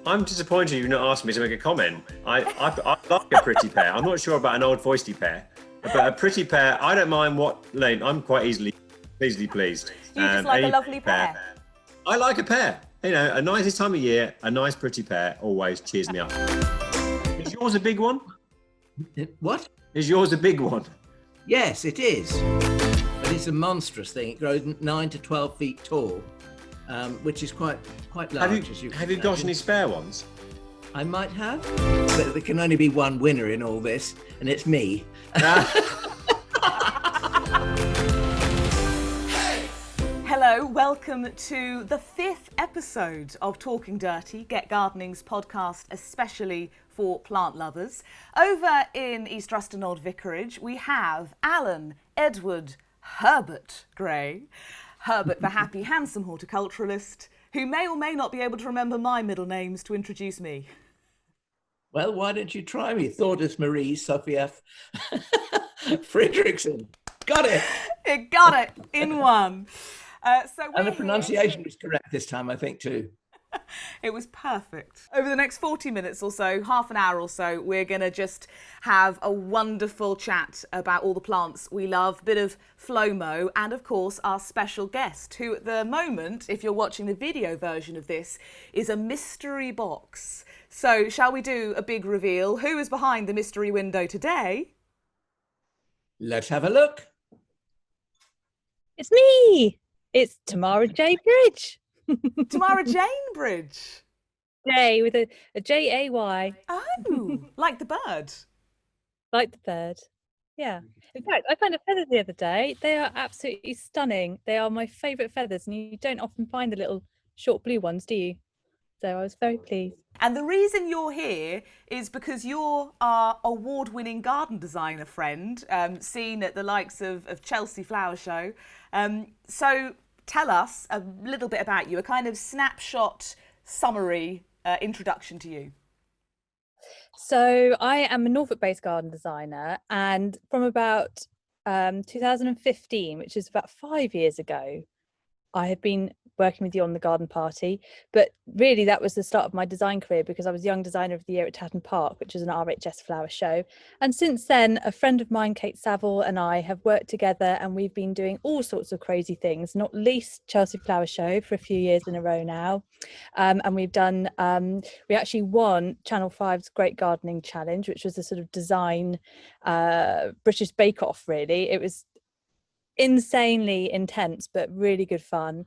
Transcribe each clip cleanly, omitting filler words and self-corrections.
I'm disappointed you've not asked me to make a comment. I like a pretty pair. I'm not sure about an old foisty pair, but a pretty pair, I don't mind what lane. I'm quite easily pleased. You just like a lovely pair. I like a pair. You know, a nice this time of year, a nice pretty pair always cheers me up. Is yours a big one? What? Is yours a big one? Yes, it is. But it's a monstrous thing. It grows 9 to 12 feet tall, which is quite large. Have you got any spare ones? I might have, but there can only be one winner in all this, and it's me. Hello, welcome to the 5th episode of Talking Dirty, Get Gardening's podcast especially for plant lovers. Over in East Ruston Old Vicarage, we have Alan Edward Herbert Gray. Herbert, the happy, handsome horticulturalist, who may or may not be able to remember my middle names to introduce me. Well, why don't you try me? Thordis Marie Sophia Fredrickson. Got it. It got it in one. And the pronunciation was correct this time, I think, too. It was perfect. Over the next 40 minutes or so, half an hour or so, we're going to just have a wonderful chat about all the plants we love, a bit of Flomo, and of course our special guest, who at the moment, if you're watching the video version of this, is a mystery box. So shall we do a big reveal? Who is behind the mystery window today? Let's have a look. It's me. It's Tamara J. Bridge. Tamara Jane Bridge. J with a J-A-Y. Oh, like the bird. Like the bird. Yeah. In fact, I found a feather the other day. They are absolutely stunning. They are my favourite feathers, and you don't often find the little short blue ones, do you? So I was very pleased. And the reason you're here is because you're our award-winning garden designer friend, seen at the likes of Chelsea Flower Show. So tell us a little bit about you, a kind of snapshot summary introduction to you. So I am a Norfolk-based garden designer, and from about 2015, which is about 5 years ago, I have been working with you on the garden party, but really that was the start of my design career because I was Young Designer of the Year at Tatton Park, which is an RHS flower show. And since then, a friend of mine, Kate Saville, and I have worked together, and we've been doing all sorts of crazy things, not least Chelsea Flower Show for a few years in a row now. And we've done, we actually won Channel 5's Great Gardening Challenge, which was a sort of design British Bake Off, really. It was insanely intense, but really good fun.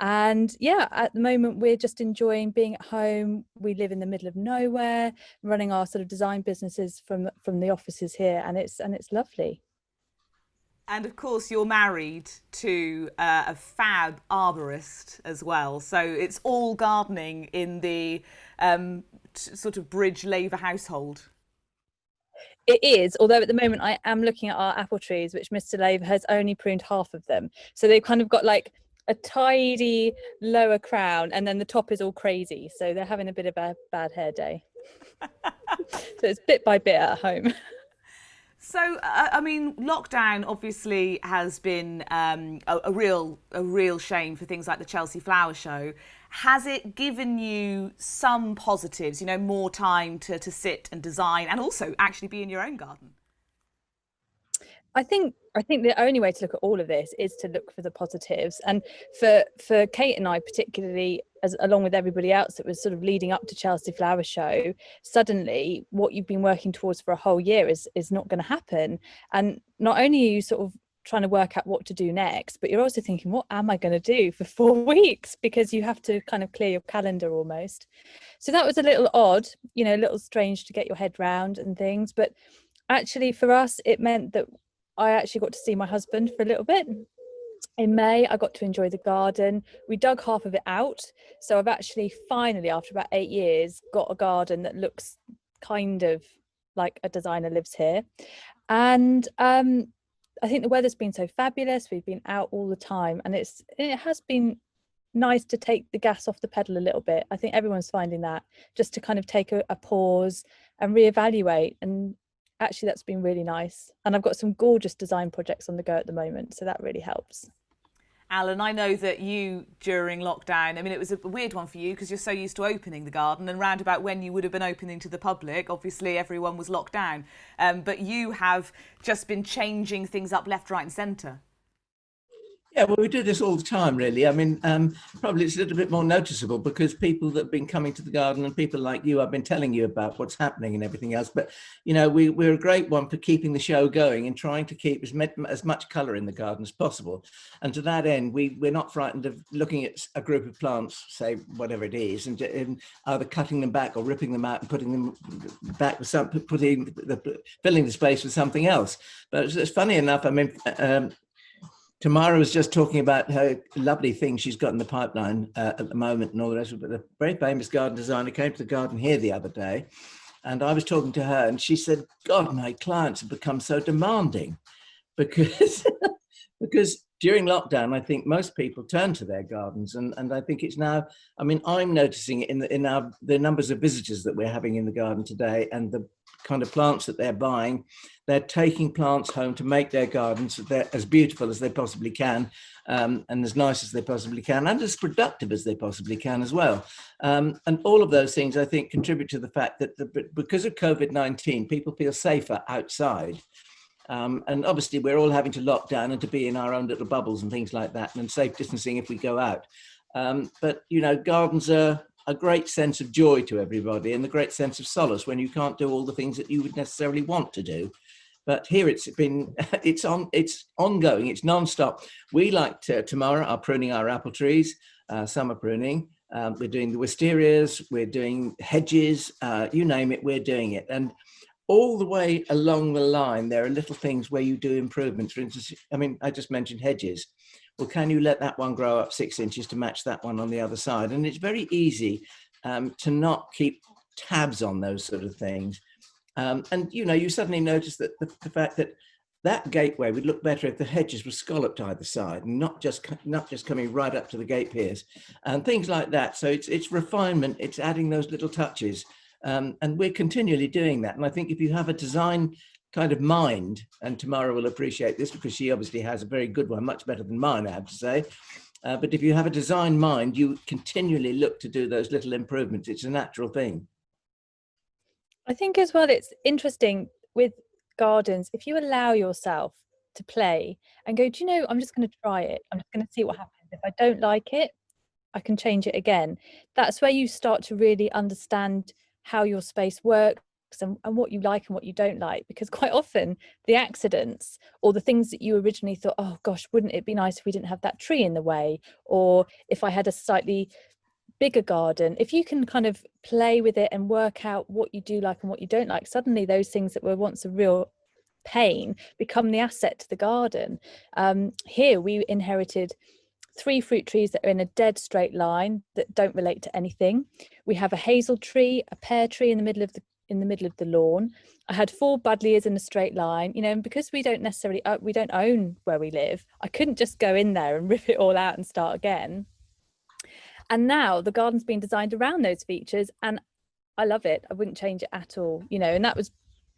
And yeah, at the moment we're just enjoying being at home. We live in the middle of nowhere, running our sort of design businesses from the offices here, and it's lovely. And of course you're married to a fab arborist as well, so it's all gardening in the sort of Bridge Laver household. It is, although at the moment I am looking at our apple trees, which Mr. Laver has only pruned half of them. So they've kind of got like a tidy lower crown, and then the top is all crazy. So they're having a bit of a bad hair day. So it's bit by bit at home. So, I mean, lockdown obviously has been a real shame for things like the Chelsea Flower Show. Has it given you some positives, you know, more time to sit and design and also actually be in your own garden? I think the only way to look at all of this is to look for the positives. And for Kate and I particularly, as along with everybody else that was sort of leading up to Chelsea Flower Show, suddenly what you've been working towards for a whole year is not going to happen. And not only are you sort of trying to work out what to do next, but you're also thinking, what am I going to do for 4 weeks? Because you have to kind of clear your calendar almost. So that was a little odd, you know, a little strange to get your head round and things. But actually for us, it meant that I actually got to see my husband for a little bit. In May, I got to enjoy the garden. We dug half of it out. So I've actually finally, after about 8 years, got a garden that looks kind of like a designer lives here. And I think the weather's been so fabulous. We've been out all the time, and it has been nice to take the gas off the pedal a little bit. I think everyone's finding that, just to kind of take a pause and reevaluate. And actually that's been really nice. And I've got some gorgeous design projects on the go at the moment, so that really helps. Alan, I know that you, during lockdown, I mean, it was a weird one for you because you're so used to opening the garden, and round about when you would have been opening to the public, obviously everyone was locked down. But you have just been changing things up left, right and centre. Yeah, well, we do this all the time, really. I mean, probably it's a little bit more noticeable because people that have been coming to the garden and people like you, I've been telling you about what's happening and everything else. But, you know, we're a great one for keeping the show going and trying to keep as much colour in the garden as possible. And to that end, we're not frightened of looking at a group of plants, say, whatever it is, and either cutting them back or ripping them out and putting them back with filling the space with something else. But it's funny enough, I mean, Tamara was just talking about her lovely things she's got in the pipeline at the moment and all the rest of it. But a very famous garden designer came to the garden here the other day, and I was talking to her, and she said, God, my clients have become so demanding because during lockdown, I think most people turn to their gardens, and I think it's now, I mean, I'm noticing it in the numbers of visitors that we're having in the garden today and the kind of plants that they're buying. They're taking plants home to make their gardens as beautiful as they possibly can, and as nice as they possibly can, and as productive as they possibly can as well. And all of those things, I think, contribute to the fact that because of COVID-19, people feel safer outside. And obviously we're all having to lock down and to be in our own little bubbles and things like that, and safe distancing if we go out. But, you know, gardens are a great sense of joy to everybody and a great sense of solace when you can't do all the things that you would necessarily want to do. But here it's ongoing, it's non-stop. We, like Tamara, are pruning our apple trees, summer pruning. We're doing the wisterias, we're doing hedges, you name it, we're doing it. And all the way along the line, there are little things where you do improvements. For instance, I mean, I just mentioned hedges. Well, can you let that one grow up 6 inches to match that one on the other side? And it's very easy to not keep tabs on those sort of things. And, you know, you suddenly notice that the fact that gateway would look better if the hedges were scalloped either side and not just coming right up to the gate piers and things like that. So it's refinement, it's adding those little touches. And we're continually doing that. And I think if you have a design kind of mind, and Tamara will appreciate this because she obviously has a very good one, much better than mine, I have to say. But if you have a design mind, you continually look to do those little improvements. It's a natural thing. I think as well, it's interesting with gardens, if you allow yourself to play and go, do you know, I'm just going to try it. I'm just going to see what happens. If I don't like it, I can change it again. That's where you start to really understand how your space works and what you like and what you don't like, because quite often the accidents or the things that you originally thought, oh gosh, wouldn't it be nice if we didn't have that tree in the way, or if I had a slightly bigger garden, if you can kind of play with it and work out what you do like and what you don't like, suddenly those things that were once a real pain become the asset to the garden. Here we inherited 3 fruit trees that are in a dead straight line that don't relate to anything. We have a hazel tree, a pear tree in the middle of the lawn. I had 4 buddleias in a straight line, you know, and because we don't own where we live, I couldn't just go in there and rip it all out and start again. And now the garden's been designed around those features and I love it. I wouldn't change it at all, you know, and that was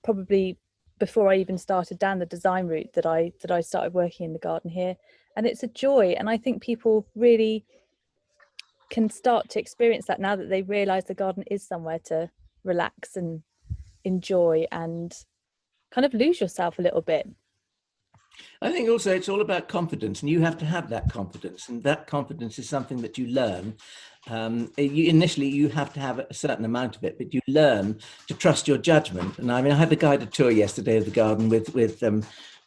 probably before I even started down the design route that I started working in the garden here. And it's a joy. And I think people really can start to experience that now that they realise the garden is somewhere to relax and enjoy and kind of lose yourself a little bit. I think also it's all about confidence, and you have to have that confidence, and that confidence is something that you learn. Initially you have to have a certain amount of it, but you learn to trust your judgment. And I mean, I had a guided tour yesterday of the garden with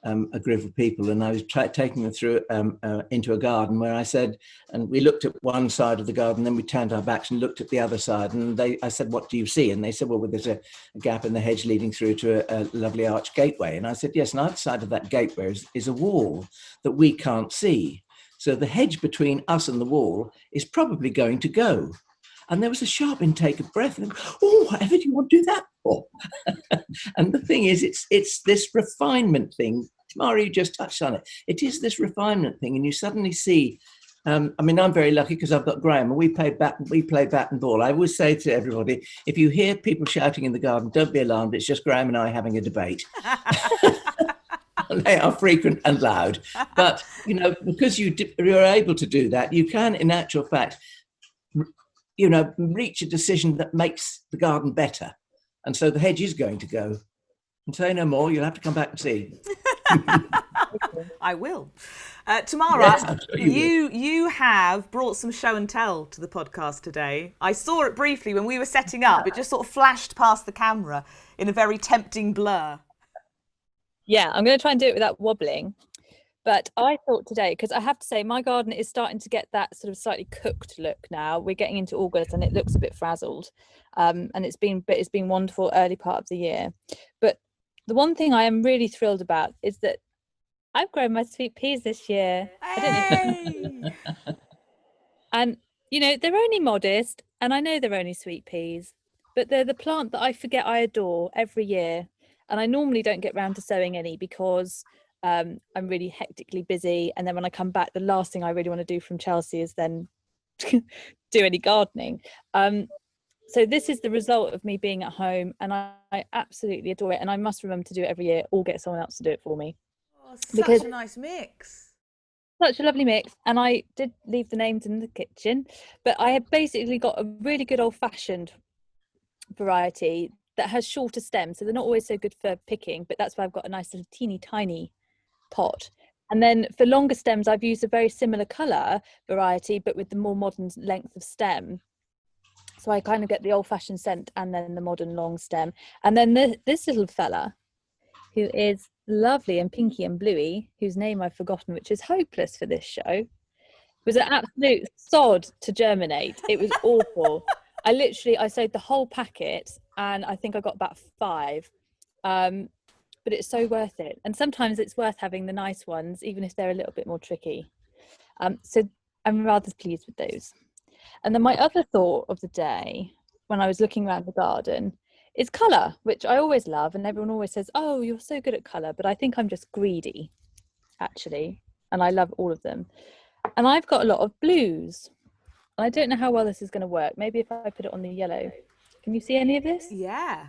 a group of people, and I was taking them through into a garden where I said, and we looked at one side of the garden, then we turned our backs and looked at the other side, and I said, what do you see? And they said, well, there's a gap in the hedge leading through to a lovely arched gateway. And I said, yes, and either side of that gateway is a wall that we can't see. So the hedge between us and the wall is probably going to go. And there was a sharp intake of breath. And oh, whatever do you want to do that for? And the thing is, it's this refinement thing. Tamara, you just touched on it. It is this refinement thing, and you suddenly see. I mean, I'm very lucky because I've got Graham, and we play bat and ball. I always say to everybody, if you hear people shouting in the garden, don't be alarmed. It's just Graham and I having a debate. They are frequent and loud. But, because you're able to do that, you can, in actual fact, reach a decision that makes the garden better. And so the hedge is going to go. And say no more, you'll have to come back and see. I will. Tamara, Yes, I'm sure you have brought some show and tell to the podcast today. I saw it briefly when we were setting up. It just sort of flashed past the camera in a very tempting blur. Yeah, I'm going to try and do it without wobbling. But I thought today, because I have to say my garden is starting to get that sort of slightly cooked look now. We're getting into August and it looks a bit frazzled. And it's been wonderful early part of the year. But the one thing I am really thrilled about is that I've grown my sweet peas this year. Hey! And, they're only modest, and I know they're only sweet peas, but they're the plant that I forget I adore every year. And I normally don't get round to sowing any because I'm really hectically busy. And then when I come back, the last thing I really want to do from Chelsea is then do any gardening. So this is the result of me being at home, and I absolutely adore it. And I must remember to do it every year or get someone else to do it for me. Oh, such a nice mix. Such a lovely mix. And I did leave the names in the kitchen, but I have basically got a really good old-fashioned variety that has shorter stems. So they're not always so good for picking, but that's why I've got a nice little teeny tiny pot. And then for longer stems, I've used a very similar colour variety, but with the more modern length of stem. So I kind of get the old-fashioned scent and then the modern long stem. And then this little fella, who is lovely and pinky and bluey, whose name I've forgotten, which is hopeless for this show, was an absolute sod to germinate. It was awful. I sowed the whole packet and I think I got about 5. But it's so worth it. And sometimes it's worth having the nice ones, even if they're a little bit more tricky. So I'm rather pleased with those. And then my other thought of the day, when I was looking around the garden, is colour, which I always love. And everyone always says, oh, you're so good at colour. But I think I'm just greedy, actually. And I love all of them. And I've got a lot of blues. And I don't know how well this is going to work. Maybe if I put it on the yellow. Can you see any of this? Yeah.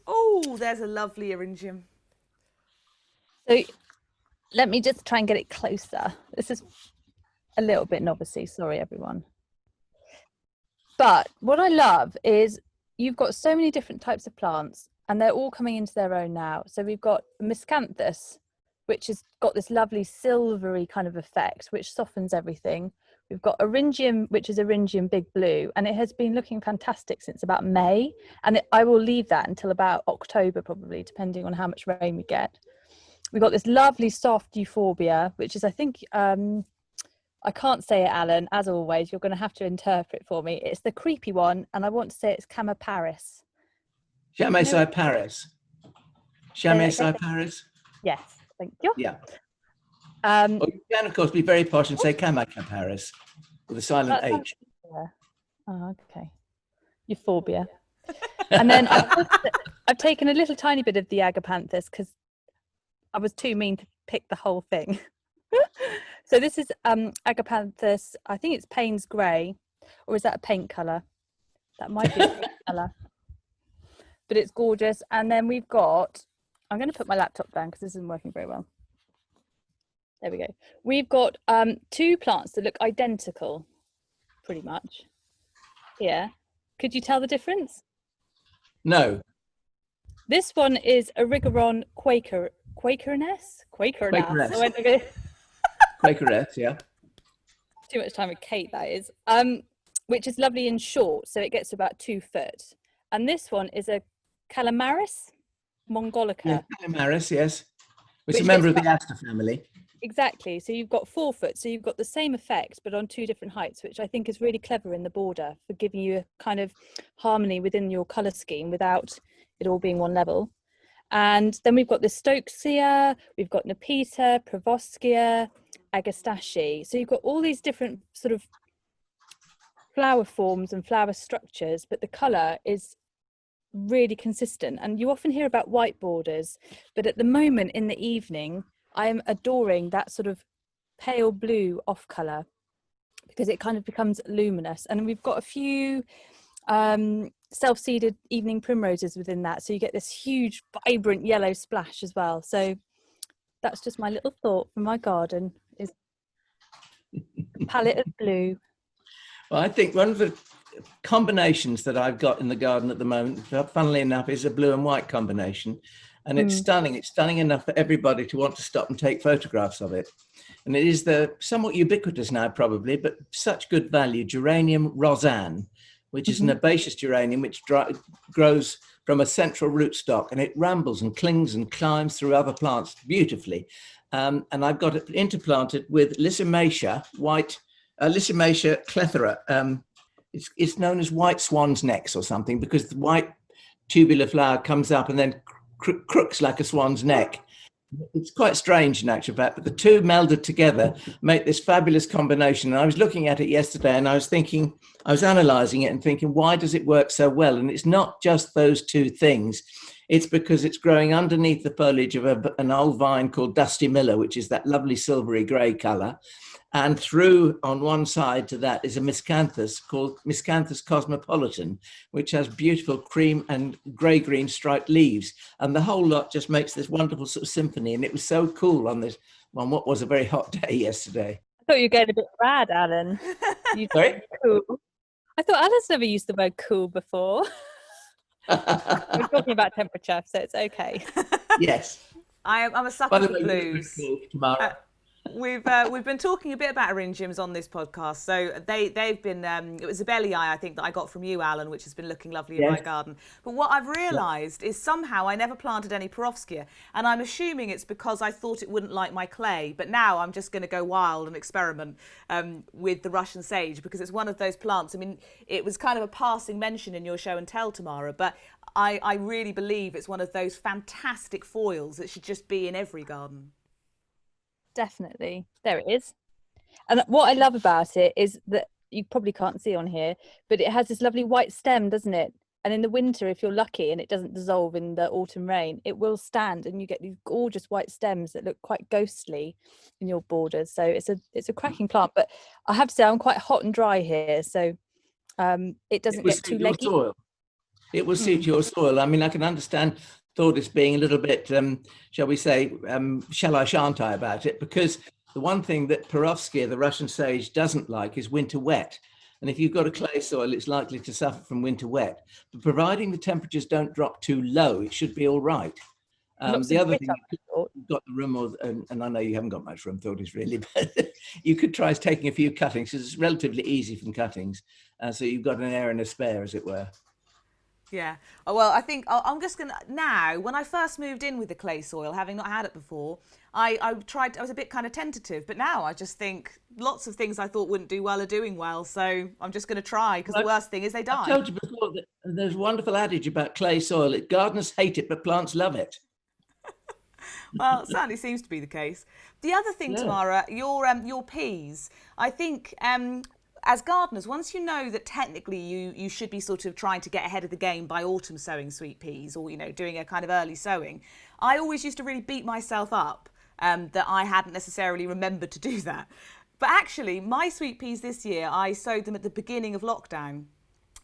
Oh, there's a lovely eryngium. So let me just try and get it closer. This is a little bit novice-y, sorry everyone. But what I love is you've got so many different types of plants and they're all coming into their own now. So we've got miscanthus, which has got this lovely silvery kind of effect, which softens everything. We've got eryngium, which is eryngium big blue, and it has been looking fantastic since about May. And I will leave that until about October, probably, depending on how much rain we get. We've got this lovely soft euphorbia, which is, I think, I can't say it, Alan, as always, you're going to have to interpret for me. It's the creepy one, and I want to say it's Chamaparis. Chamaecyparis. Chamaecyparis? Yes, thank you. Yeah. You can, of course, be very posh and say Chamaecyparis with a silent H. Oh, okay. Euphorbia. And then I've taken a little tiny bit of the agapanthus because I was too mean to pick the whole thing. So this is agapanthus. I think it's Payne's grey, or is that a paint colour? That might be a paint colour. But it's gorgeous. And then we've got, I'm going to put my laptop down because this isn't working very well. There we go. We've got 2 plants that look identical, pretty much. Here. Could you tell the difference? No. This one is Erigeron Quakeress? Quakeress. Quakeress, yeah. Too much time with Kate, that is. Which is lovely and short, so it gets about 2 foot. And this one is a Calamaris mongolica. Yeah, Calamaris, yes. It's a member of the Aster family. Exactly. So you've got 4 foot. So you've got the same effect, but on 2 different heights, which I think is really clever in the border for giving you a kind of harmony within your colour scheme without it all being one level. And then we've got the Stokesea, we've got Nepeta, Provoscia, Agastache. So you've got all these different sort of flower forms and flower structures, but the colour is really consistent. And you often hear about white borders, but at the moment in the evening, I am adoring that sort of pale blue off colour because it kind of becomes luminous. And we've got a few self-seeded evening primroses within that. So you get this huge, vibrant yellow splash as well. So That's just my little thought for my garden, is a palette of blue. Well, I think one of the combinations that I've got in the garden at the moment, funnily enough, is a blue and white combination. And it's stunning. It's stunning enough for everybody to want to stop and take photographs of it. And it is the somewhat ubiquitous now, probably, but such good value, geranium rosanne, which is an herbaceous geranium which grows from a central rootstock, and it rambles and clings and climbs through other plants beautifully. And I've got it interplanted with Lysimachia Lysimachia clethra. It's known as white swan's necks or something, because the white tubular flower comes up and then crooks like a swan's neck. It's quite strange in actual fact, but the two melded together make this fabulous combination. And I was looking at it yesterday and I was analysing it and thinking, why does it work so well? And it's not just those two things. It's because it's growing underneath the foliage of an old vine called Dusty Miller, which is that lovely silvery grey colour. And through on one side to that is a miscanthus called Miscanthus cosmopolitan, which has beautiful cream and grey-green striped leaves. And the whole lot just makes this wonderful sort of symphony. And it was so cool on what was a very hot day yesterday. I thought you were getting a bit rad, Alan. Sorry? Cool. I thought Alan's never used the word cool before. We're talking about temperature, so it's okay. Yes. I'm a sucker for By the way, blues. cool, Tamara. We've been talking a bit about eryngiums on this podcast. So they've been it was a belly eye, I think, that I got from you, Alan, which has been looking lovely in my garden. But what I've realised is somehow I never planted any Perovskia, and I'm assuming it's because I thought it wouldn't like my clay. But now I'm just going to go wild and experiment with the Russian sage, because it's one of those plants. I mean, it was kind of a passing mention in your show and tell, Tamara, but I really believe it's one of those fantastic foils that should just be in every garden. Definitely. There it is. And what I love about it is that you probably can't see on here, but it has this lovely white stem, doesn't it? And in the winter, if you're lucky and it doesn't dissolve in the autumn rain, it will stand and you get these gorgeous white stems that look quite ghostly in your borders. So it's a cracking plant. But I have to say, I'm quite hot and dry here, so it doesn't get too leggy. Soil. It will suit your soil. I mean, I can understand Thordis being a little bit, shall we say, shall I, shan't I about it, because the one thing that Perovskia, the Russian sage, doesn't like is winter wet. And if you've got a clay soil, it's likely to suffer from winter wet. But providing the temperatures don't drop too low, it should be all right. The other thing, you've got the room, and I know you haven't got much room, Thordis, really, but you could try taking a few cuttings, because it's relatively easy from cuttings. So you've got an air and a spare, as it were. Yeah. Well, I think I'm just going to, now, when I first moved in with the clay soil, having not had it before, I was a bit kind of tentative, but now I just think lots of things I thought wouldn't do well are doing well. So I'm just going to try, because the worst thing is they die. I told you before that there's a wonderful adage about clay soil. Gardeners hate it, but plants love it. Well, it certainly seems to be the case. The other thing, Tamara, your peas, I think, as gardeners, once you know that technically you should be sort of trying to get ahead of the game by autumn sowing sweet peas, or, you know, doing a kind of early sowing, I always used to really beat myself up that I hadn't necessarily remembered to do that. But actually, my sweet peas this year, I sowed them at the beginning of lockdown.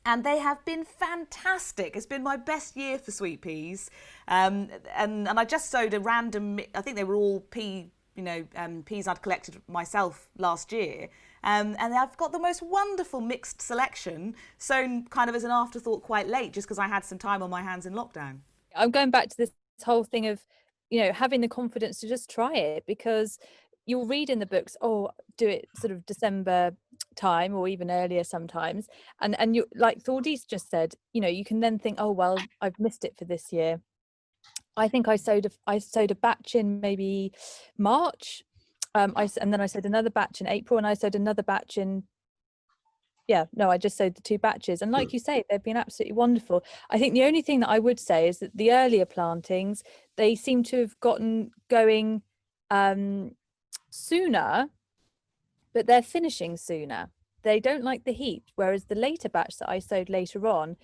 And they have been fantastic. It's been my best year for sweet peas. And I just sowed a random, I think they were all peas I'd collected myself last year. And I've got the most wonderful mixed selection, sown kind of as an afterthought quite late, just because I had some time on my hands in lockdown. I'm going back to this whole thing of, you know, having the confidence to just try it, because you'll read in the books, oh, do it sort of December time or even earlier sometimes. And you, like Thordis just said, you know, you can then think, oh, well, I've missed it for this year. I think I sowed a batch in maybe March. And then I sowed another batch in April, and I sowed another batch in, I just sowed the 2 batches. And like you say, they've been absolutely wonderful. I think the only thing that I would say is that the earlier plantings, they seem to have gotten going sooner, but they're finishing sooner. They don't like the heat, whereas the later batch that I sowed later on,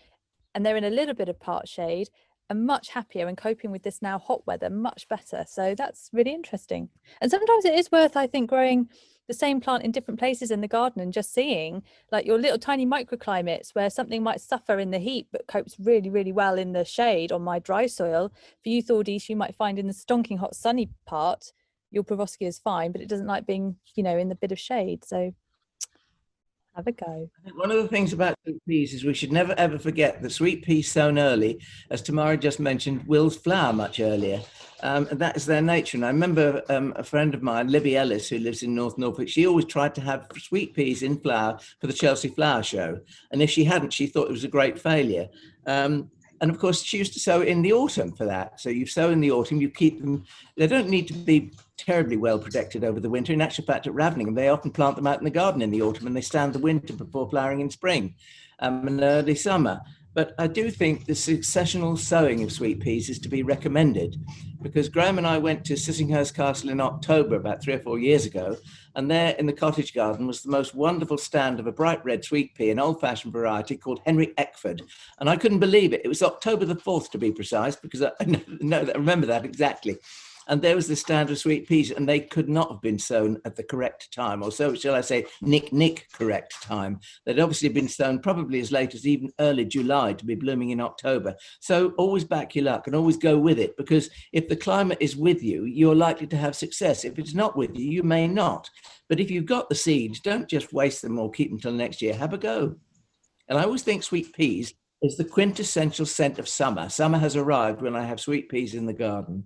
and they're in a little bit of part shade, are much happier and coping with this now hot weather much better. So that's really interesting. And sometimes it is worth, I think, growing the same plant in different places in the garden and just seeing like your little tiny microclimates where something might suffer in the heat but copes really, really well in the shade on my dry soil. For you, Thordis, you might find in the stonking hot sunny part, your Pravoskia is fine, but it doesn't like being, you know, in the bit of shade. So have a go. I think one of the things about sweet peas is we should never ever forget that sweet peas sown early, as Tamara just mentioned, will flower much earlier. And that is their nature. And I remember a friend of mine, Libby Ellis, who lives in North Norfolk, she always tried to have sweet peas in flower for the Chelsea Flower Show. And if she hadn't, she thought it was a great failure. And of course, she used to sow in the autumn for that. So you sow in the autumn, you keep them, they don't need to be terribly well protected over the winter. In actual fact, at Raveningham, they often plant them out in the garden in the autumn and they stand the winter before flowering in spring and early summer. But I do think the successional sowing of sweet peas is to be recommended, because Graham and I went to Sissinghurst Castle in October about 3 or 4 years ago, and there in the cottage garden was the most wonderful stand of a bright red sweet pea, an old-fashioned variety called Henry Eckford. And I couldn't believe it. It was October the 4th, to be precise, because I remember that exactly. And there was the stand of sweet peas, and they could not have been sown at the correct time, or so shall I say, nick correct time. They'd obviously been sown probably as late as even early July to be blooming in October. So always back your luck and always go with it, because if the climate is with you, you're likely to have success. If it's not with you, you may not. But if you've got the seeds, don't just waste them or keep them till next year. Have a go. And I always think sweet peas is the quintessential scent of summer. Summer has arrived when I have sweet peas in the garden.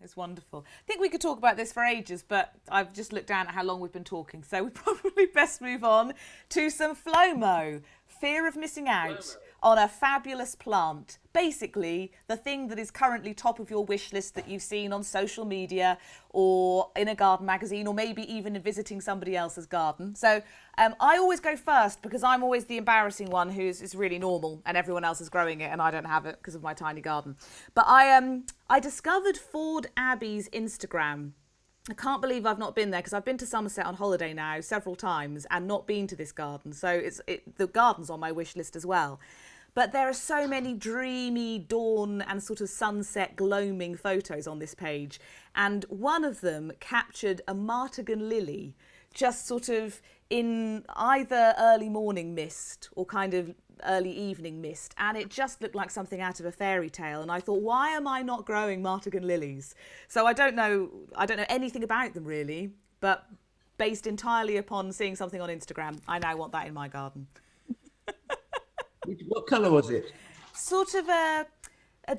It's wonderful. I think we could talk about this for ages, but I've just looked down at how long we've been talking, so we probably best move on to some Flomo. Fear of missing out on a fabulous plant. Basically, the thing that is currently top of your wish list that you've seen on social media or in a garden magazine, or maybe even visiting somebody else's garden. So I always go first because I'm always the embarrassing one who's really normal and everyone else is growing it and I don't have it because of my tiny garden. But I discovered Ford Abbey's Instagram. I can't believe I've not been there because I've been to Somerset on holiday now several times and not been to this garden. So the garden's on my wish list as well. But there are so many dreamy dawn and sort of sunset gloaming photos on this page. And one of them captured a martagon lily just sort of in either early morning mist or kind of early evening mist. And it just looked like something out of a fairy tale. And I thought, why am I not growing martagon lilies? So I don't know anything about them really, but based entirely upon seeing something on Instagram, I now want that in my garden. What colour was it? Sort of a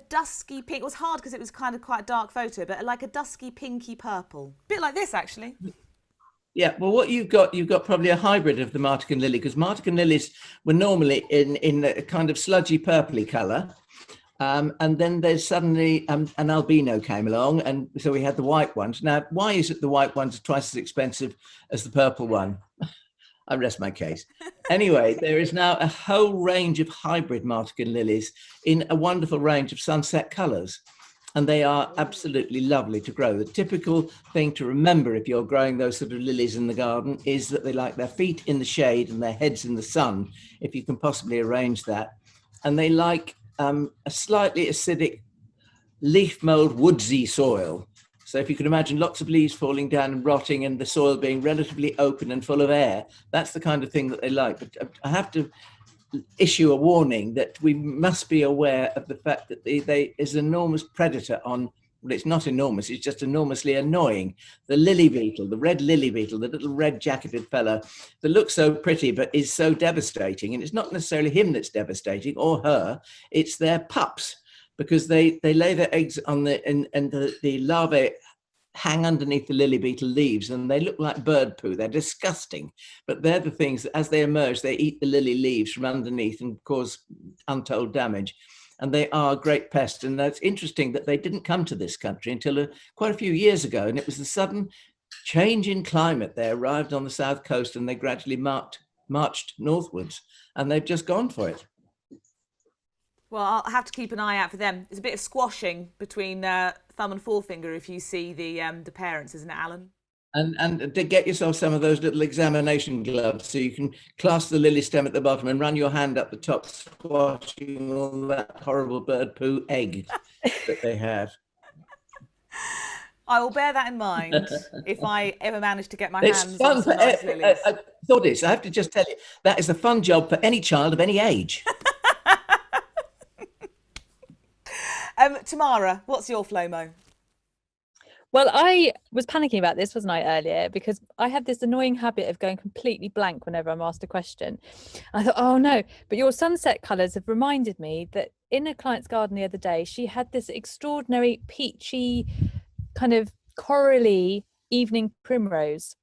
dusky pink. It was hard because it was kind of quite a dark photo, but like a dusky pinky purple. A bit like this, actually. Yeah, well, what you've got probably a hybrid of the martagon lily, because martagon lilies were normally in a kind of sludgy purpley colour. And then there's suddenly an albino came along, and so we had the white ones. Now, why is it the white ones are twice as expensive as the purple one? I rest my case. Anyway, there is now a whole range of hybrid martagon lilies in a wonderful range of sunset colours. And they are absolutely lovely to grow. The typical thing to remember if you're growing those sort of lilies in the garden is that they like their feet in the shade and their heads in the sun, if you can possibly arrange that. And they like a slightly acidic leaf mold woodsy soil. So if you can imagine lots of leaves falling down and rotting and the soil being relatively open and full of air, that's the kind of thing that they like. But I have to issue a warning that we must be aware of the fact that there is an enormous predator on, well, it's not enormous, it's just enormously annoying. The lily beetle, the red lily beetle, the little red jacketed fellow that looks so pretty but is so devastating. And it's not necessarily him that's devastating or her, it's their pups. Because they lay their eggs on and the larvae hang underneath the lily beetle leaves and they look like bird poo. They're disgusting, but they're the things that as they emerge, they eat the lily leaves from underneath and cause untold damage. And they are a great pest. And it's interesting that they didn't come to this country until quite a few years ago. And it was the sudden change in climate. They arrived on the south coast and they gradually marched northwards, and they've just gone for it. Well, I'll have to keep an eye out for them. There's a bit of squashing between thumb and forefinger if you see the parents, isn't it, Alan? And to get yourself some of those little examination gloves so you can clasp the lily stem at the bottom and run your hand up the top, squashing all that horrible bird poo egg that they have. I will bear that in mind if I ever manage to get my It's hands fun on for some nice lilies. Thordis, I have to just tell you, that is a fun job for any child of any age. Tamara, what's your Flomo? Well, I was panicking about this, wasn't I, earlier, because I have this annoying habit of going completely blank whenever I'm asked a question. I thought, oh no, but your sunset colours have reminded me that in a client's garden the other day, she had this extraordinary peachy kind of corally evening primrose,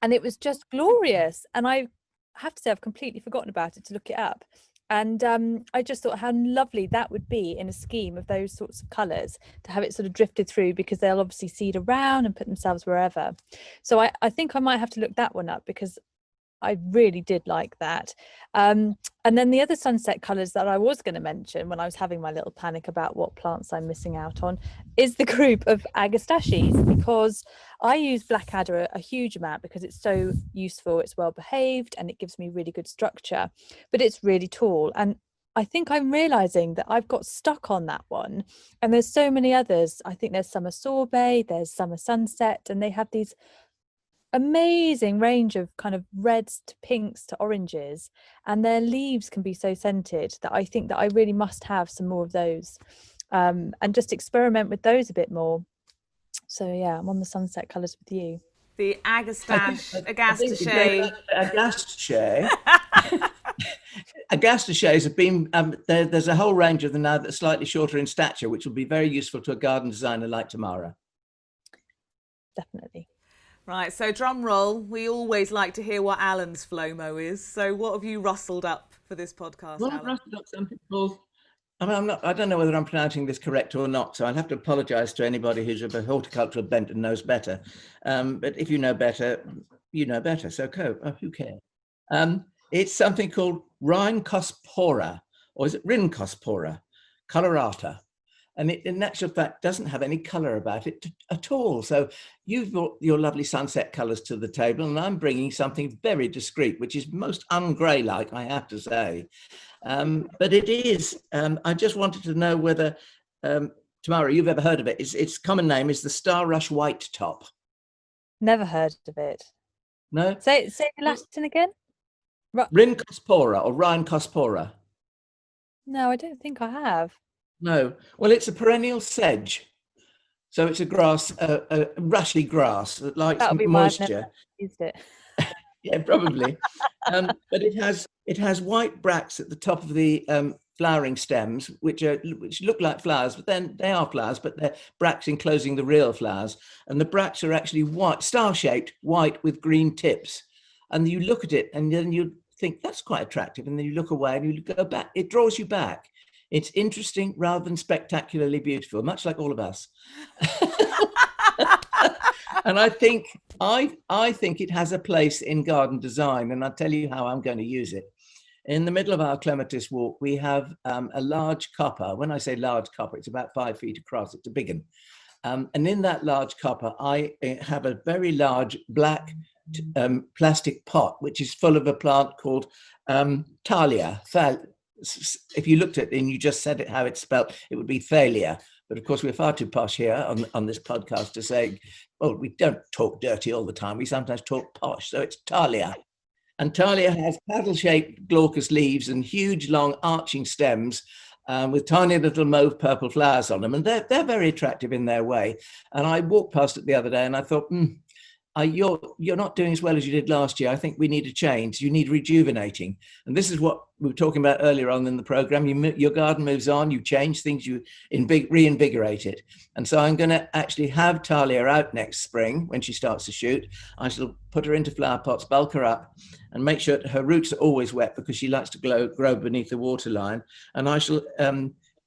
and it was just glorious. And I have to say, I've completely forgotten about it to look it up. And I just thought how lovely that would be in a scheme of those sorts of colours, to have it sort of drifted through, because they'll obviously seed around and put themselves wherever. So I think I might have to look that one up, because I really did like that. And then the other sunset colours that I was going to mention when I was having my little panic about what plants I'm missing out on is the group of agastaches, because I use Blackadder a huge amount because it's so useful, it's well behaved, and it gives me really good structure, but it's really tall. And I think I'm realizing that I've got stuck on that one. And there's so many others. I think there's Summer Sorbet, there's Summer Sunset, and they have these amazing range of kind of reds to pinks to oranges, and their leaves can be so scented that I think that I really must have some more of those, and just experiment with those a bit more. So yeah, I'm on the sunset colours with you. The Agastache. Agastaches have been, there's a whole range of them now that's slightly shorter in stature, which will be very useful to a garden designer like Tamara. Definitely. Right, so drum roll. We always like to hear what Alan's Flomo is. So what have you rustled up for this podcast, Well, Alan? I've rustled up something called, I don't know whether I'm pronouncing this correct or not, so I'll have to apologise to anybody who's of a horticultural bent and knows better. But if you know better, you know better. So who cares? It's something called Rhynchospora, or is it Rhynchospora colorata? And it, in actual fact, doesn't have any colour about it at all. So you've brought your lovely sunset colours to the table, and I'm bringing something very discreet, which is most un-grey-like, I have to say. But it is. I just wanted to know whether, Tamara, you've ever heard of it. Its common name is the Star Rush White Top. Never heard of it. No? Say the Latin again. Rhynchospora or Rhynchospora. No, I don't think I have. No. Well, it's a perennial sedge. So it's a grass, a rushy grass that likes moisture. Why I've never used it. Yeah, probably. But it has white bracts at the top of the flowering stems, which look like flowers, but then they are flowers, but they're bracts enclosing the real flowers. And the bracts are actually white, star-shaped, white with green tips. And you look at it, and then you think that's quite attractive, and then you look away and you go back. It draws you back. It's interesting rather than spectacularly beautiful, much like all of us. And I think it has a place in garden design, and I'll tell you how I'm going to use it. In the middle of our clematis walk, we have a large copper. When I say large copper, it's about 5 feet across. It's a big one. And in that large copper, I have a very large black plastic pot, which is full of a plant called dahlia. If you looked at it and you just said it how it's spelled, it would be thalia. But of course, we're far too posh here on this podcast to say, well, we don't talk dirty all the time. We sometimes talk posh. So it's dahlia. And dahlia has paddle-shaped glaucous leaves and huge, long, arching stems with tiny little mauve purple flowers on them. And they're very attractive in their way. And I walked past it the other day and I thought, you're not doing as well as you did last year. I think we need a change. You need rejuvenating. And this is what we were talking about earlier on in the program. Your garden moves on, you change things, you reinvigorate it. And so I'm going to actually have Talia out next spring when she starts to shoot. I shall put her into flower pots, bulk her up, and make sure that her roots are always wet because she likes to grow beneath the waterline. And I shall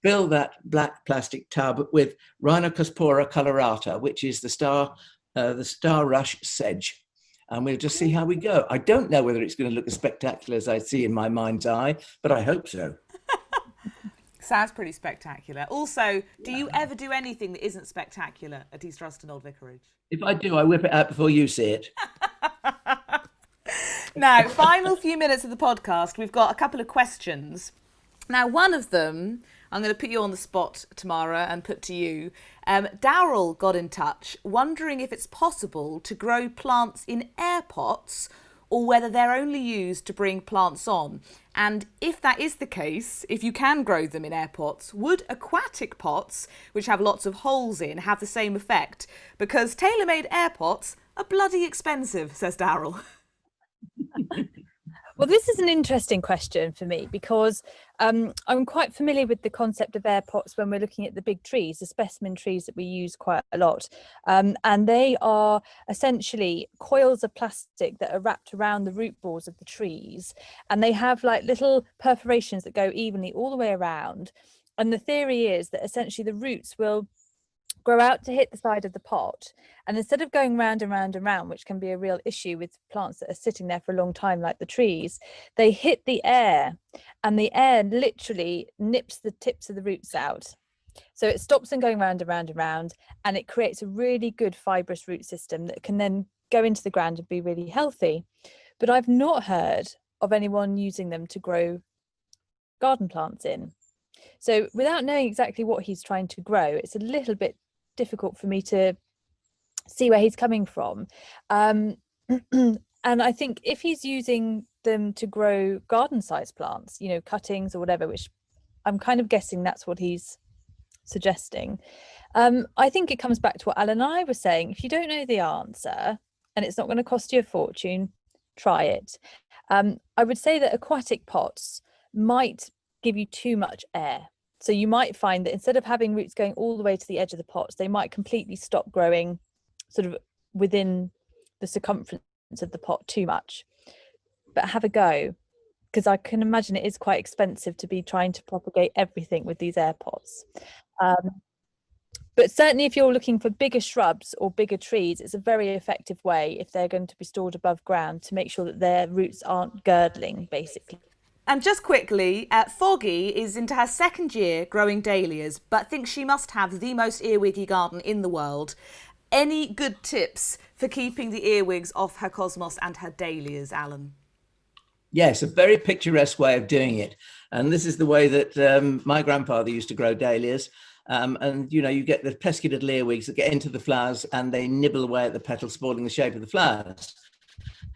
fill that black plastic tub with Rhynchospora colorata, which is the Star Rush sedge, and we'll just see how we go. I don't know whether it's going to look as spectacular as I see in my mind's eye, but I hope so. Sounds pretty spectacular. Also, do you ever do anything that isn't spectacular at East Ruston Old Vicarage? If I do, I whip it out before you see it. Now, final few minutes of the podcast, we've got a couple of questions. Now, one of them I'm going to put you on the spot, Tamara, and put to you. Daryl got in touch wondering if it's possible to grow plants in air pots or whether they're only used to bring plants on. And if that is the case, if you can grow them in air pots, would aquatic pots, which have lots of holes in, have the same effect? Because tailor-made air pots are bloody expensive, says Daryl. Well, this is an interesting question for me because I'm quite familiar with the concept of air pots when we're looking at the big trees, the specimen trees that we use quite a lot. And they are essentially coils of plastic that are wrapped around the root balls of the trees. And they have like little perforations that go evenly all the way around. And the theory is that essentially the roots will grow out to hit the side of the pot, and instead of going round and round and round, which can be a real issue with plants that are sitting there for a long time like the trees, they hit the air, and the air literally nips the tips of the roots out, so it stops them going round and round and round, and it creates a really good fibrous root system that can then go into the ground and be really healthy. But I've not heard of anyone using them to grow garden plants in. So without knowing exactly what he's trying to grow, it's a little bit difficult for me to see where he's coming from. And I think if he's using them to grow garden sized plants, you know, cuttings or whatever, which I'm kind of guessing that's what he's suggesting, I think it comes back to what Alan and I were saying. If you don't know the answer and it's not going to cost you a fortune, try it. I would say that aquatic pots might give you too much air. So you might find that instead of having roots going all the way to the edge of the pots, they might completely stop growing sort of within the circumference of the pot too much. But have a go, because I can imagine it is quite expensive to be trying to propagate everything with these air pots. But certainly if you're looking for bigger shrubs or bigger trees, it's a very effective way, if they're going to be stored above ground, to make sure that their roots aren't girdling, basically. And just quickly, Foggy is into her second year growing dahlias, but thinks she must have the most earwiggy garden in the world. Any good tips for keeping the earwigs off her cosmos and her dahlias, Alan? Yes, a very picturesque way of doing it. And this is the way that my grandfather used to grow dahlias. And, you know, you get the pesky little earwigs that get into the flowers and they nibble away at the petals, spoiling the shape of the flowers.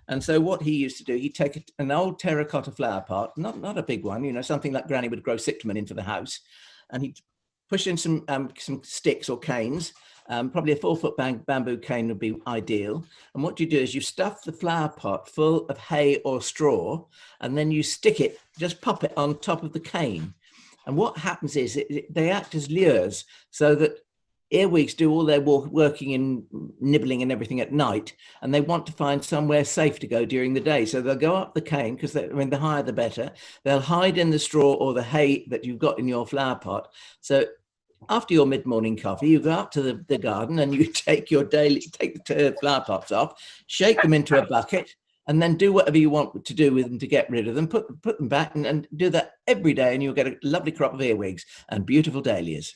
And so what he used to do, he'd take an old terracotta flower pot, not a big one, you know, something like Granny would grow cyclamen in for the house. And he'd push in some sticks or canes, probably a 4-foot bamboo cane would be ideal. And what you do is you stuff the flower pot full of hay or straw, and then you stick it, just pop it on top of the cane. And what happens is they act as lures, so that earwigs do all their working and nibbling and everything at night, and they want to find somewhere safe to go during the day. So they'll go up the cane, because the higher the better. They'll hide in the straw or the hay that you've got in your flower pot. So after your mid-morning coffee, you go up to the garden and you take the flower pots off, shake them into a bucket, and then do whatever you want to do with them to get rid of them. Put them back and do that every day, and you'll get a lovely crop of earwigs and beautiful dahlias.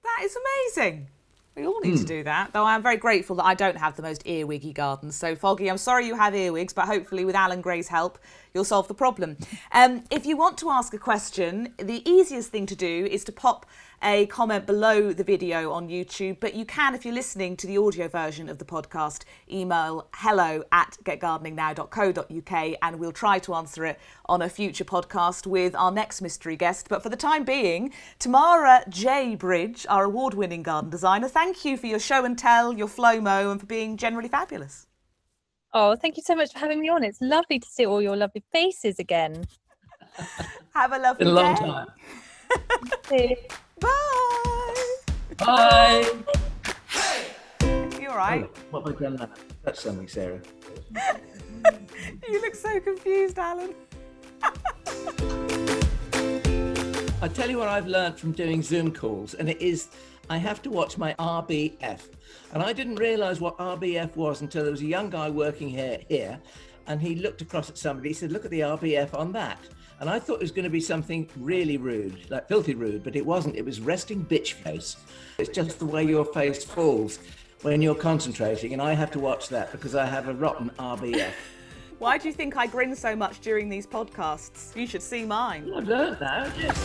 That is amazing. We all need to do that, though I'm very grateful that I don't have the most earwiggy garden. So, Foggy, I'm sorry you have earwigs, but hopefully with Alan Gray's help, you'll solve the problem. If you want to ask a question, the easiest thing to do is to pop a comment below the video on YouTube, but you can, if you're listening to the audio version of the podcast, email hello@getgardeningnow.co.uk and we'll try to answer it on a future podcast with our next mystery guest. But for the time being, Tamara Bridge, our award-winning garden designer, thank you for your show and tell, your Flomo, and for being generally fabulous. Oh, thank you so much for having me on. It's lovely to see all your lovely faces again. Have a lovely Been a long day. time. Bye. Bye. You all right? Oh, what have I done now? That's something, Sarah. You look so confused, Alan. I tell you what I've learned from doing Zoom calls, and it is I have to watch my RBF. And I didn't realise what RBF was until there was a young guy working here, and he looked across at somebody. He said, "Look at the RBF on that." And I thought it was going to be something really rude, like filthy rude, but it wasn't. It was resting bitch face. It's just the way your face falls when you're concentrating, and I have to watch that because I have a rotten RBF. Why do you think I grin so much during these podcasts? You should see mine. I've learned that. Yes.